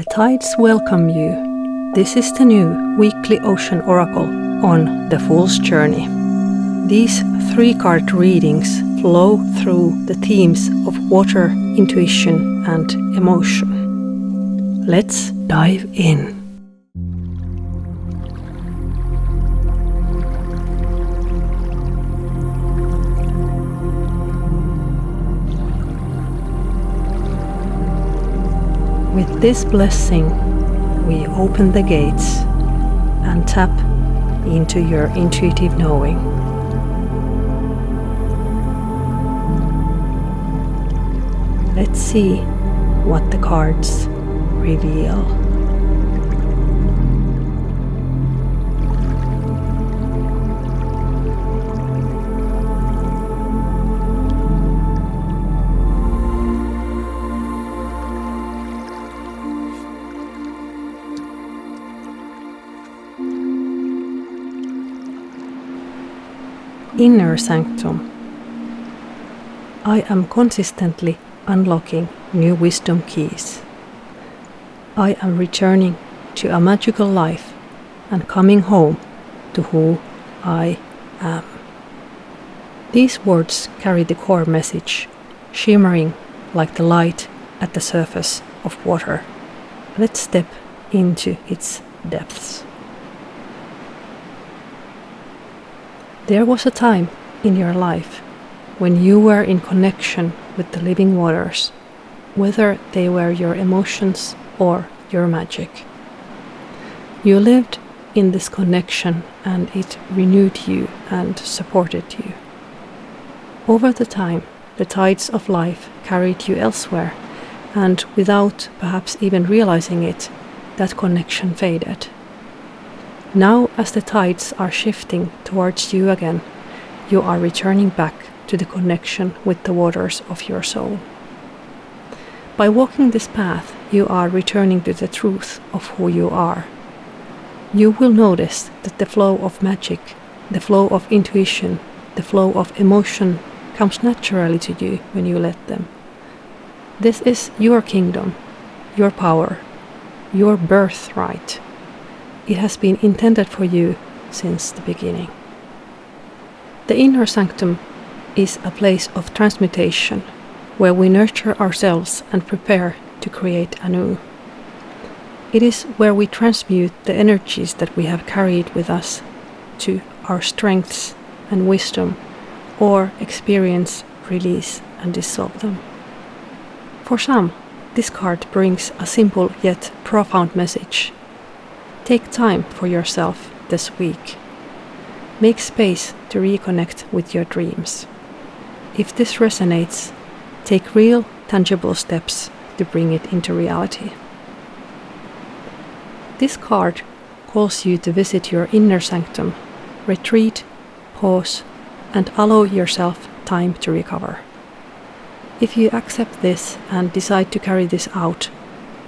The tides welcome you. This is the new weekly ocean oracle on the Fool's Journey. These 3-card readings flow through the themes of water, intuition, and emotion. Let's dive in. With this blessing, we open the gates and tap into your intuitive knowing. Let's see what the cards reveal. Inner sanctum. I am consistently unlocking new wisdom keys. I am returning to a magical life and coming home to who I am. These words carry the core message, shimmering like the light at the surface of water. Let's step into its depths. There was a time in your life when you were in connection with the living waters, whether they were your emotions or your magic. You lived in this connection and it renewed you and supported you. Over the time, the tides of life carried you elsewhere, and without perhaps even realizing it, that connection faded. Now, as the tides are shifting towards you again, you are returning back to the connection with the waters of your soul. By walking this path, you are returning to the truth of who you are. You will notice that the flow of magic, the flow of intuition, the flow of emotion comes naturally to you when you let them. This is your kingdom, your power, your birthright. It has been intended for you since the beginning. The inner sanctum is a place of transmutation, where we nurture ourselves and prepare to create anew. It is where we transmute the energies that we have carried with us to our strengths and wisdom, or experience, release, and dissolve them. For some, this card brings a simple yet profound message. Take time for yourself this week. Make space to reconnect with your dreams. If this resonates, take real, tangible steps to bring it into reality. This card calls you to visit your inner sanctum, retreat, pause, and allow yourself time to recover. If you accept this and decide to carry this out,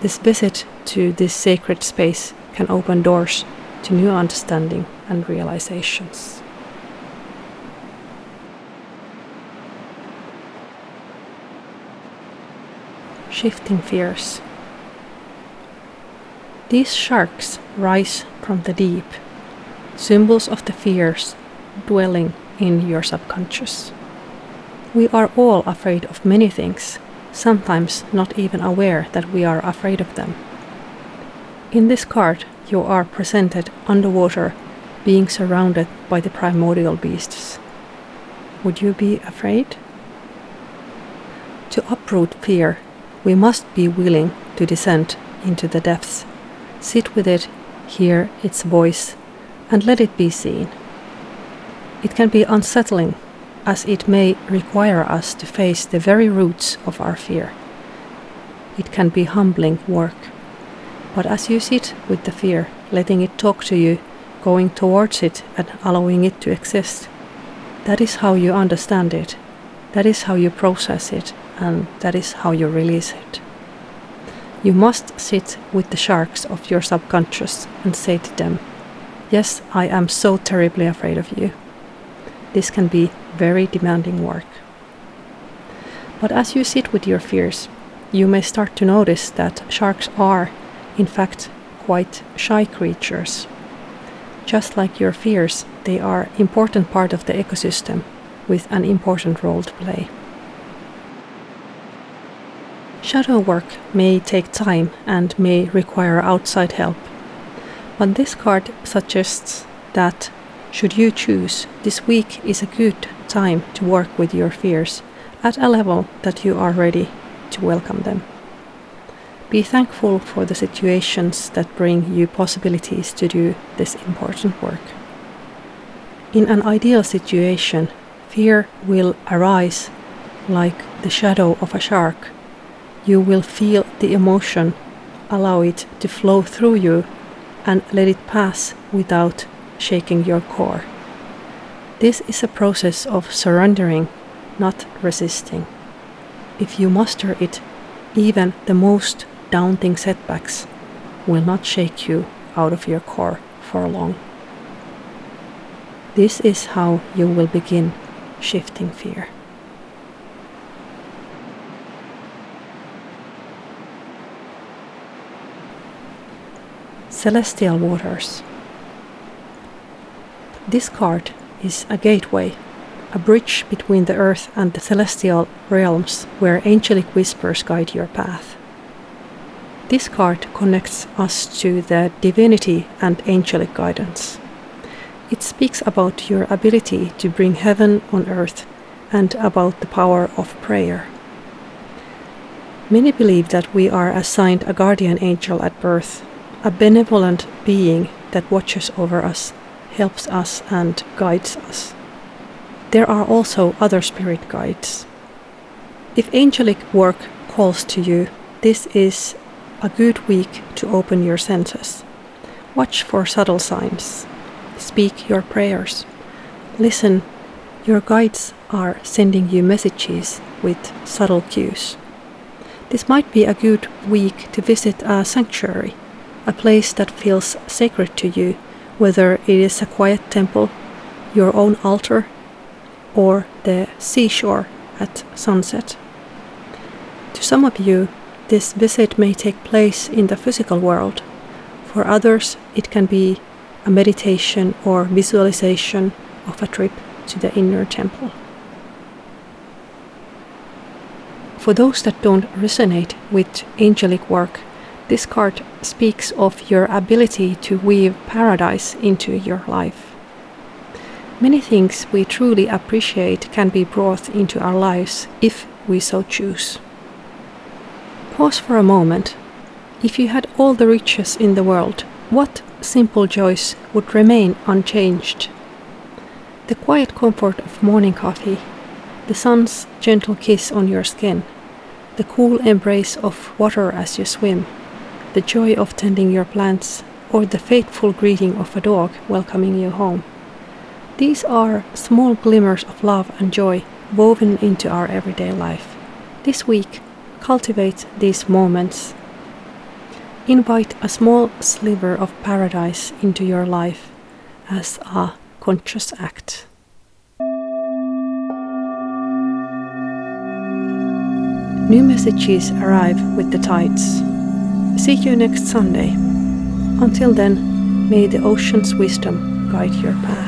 this visit to this sacred space can open doors to new understanding and realizations. Shifting fears. These sharks rise from the deep, symbols of the fears dwelling in your subconscious. We are all afraid of many things, sometimes not even aware that we are afraid of them. In this card, you are presented underwater, being surrounded by the primordial beasts. Would you be afraid? To uproot fear, we must be willing to descend into the depths, sit with it, hear its voice, and let it be seen. It can be unsettling, as it may require us to face the very roots of our fear. It can be humbling work. But as you sit with the fear, letting it talk to you, going towards it and allowing it to exist, that is how you understand it, that is how you process it, and that is how you release it. You must sit with the sharks of your subconscious and say to them, "Yes, I am so terribly afraid of you." This can be very demanding work. But as you sit with your fears, you may start to notice that sharks are in fact, quite shy creatures. Just like your fears, they are an important part of the ecosystem with an important role to play. Shadow work may take time and may require outside help, but this card suggests that, should you choose, this week is a good time to work with your fears at a level that you are ready to welcome them. Be thankful for the situations that bring you possibilities to do this important work. In an ideal situation, fear will arise like the shadow of a shark. You will feel the emotion, allow it to flow through you, and let it pass without shaking your core. This is a process of surrendering, not resisting. If you master it, even the most daunting setbacks will not shake you out of your core for long. This is how you will begin shifting fear. Celestial waters. This card is a gateway, a bridge between the earth and the celestial realms where angelic whispers guide your path. This card connects us to the divinity and angelic guidance. It speaks about your ability to bring heaven on earth and about the power of prayer. Many believe that we are assigned a guardian angel at birth, a benevolent being that watches over us, helps us, and guides us. There are also other spirit guides. If angelic work calls to you, this is a good week to open your senses. Watch for subtle signs. Speak your prayers. Listen, your guides are sending you messages with subtle cues. This might be a good week to visit a sanctuary, a place that feels sacred to you, whether it is a quiet temple, your own altar, or the seashore at sunset. To some of you, this visit may take place in the physical world. For others, it can be a meditation or visualization of a trip to the inner temple. For those that don't resonate with angelic work, this card speaks of your ability to weave paradise into your life. Many things we truly appreciate can be brought into our lives if we so choose. Pause for a moment. If you had all the riches in the world, what simple joys would remain unchanged? The quiet comfort of morning coffee, the sun's gentle kiss on your skin, the cool embrace of water as you swim, the joy of tending your plants, or the faithful greeting of a dog welcoming you home. These are small glimmers of love and joy woven into our everyday life. This week, cultivate these moments. Invite a small sliver of paradise into your life as a conscious act. New messages arrive with the tides. See you next Sunday. Until then, may the ocean's wisdom guide your path.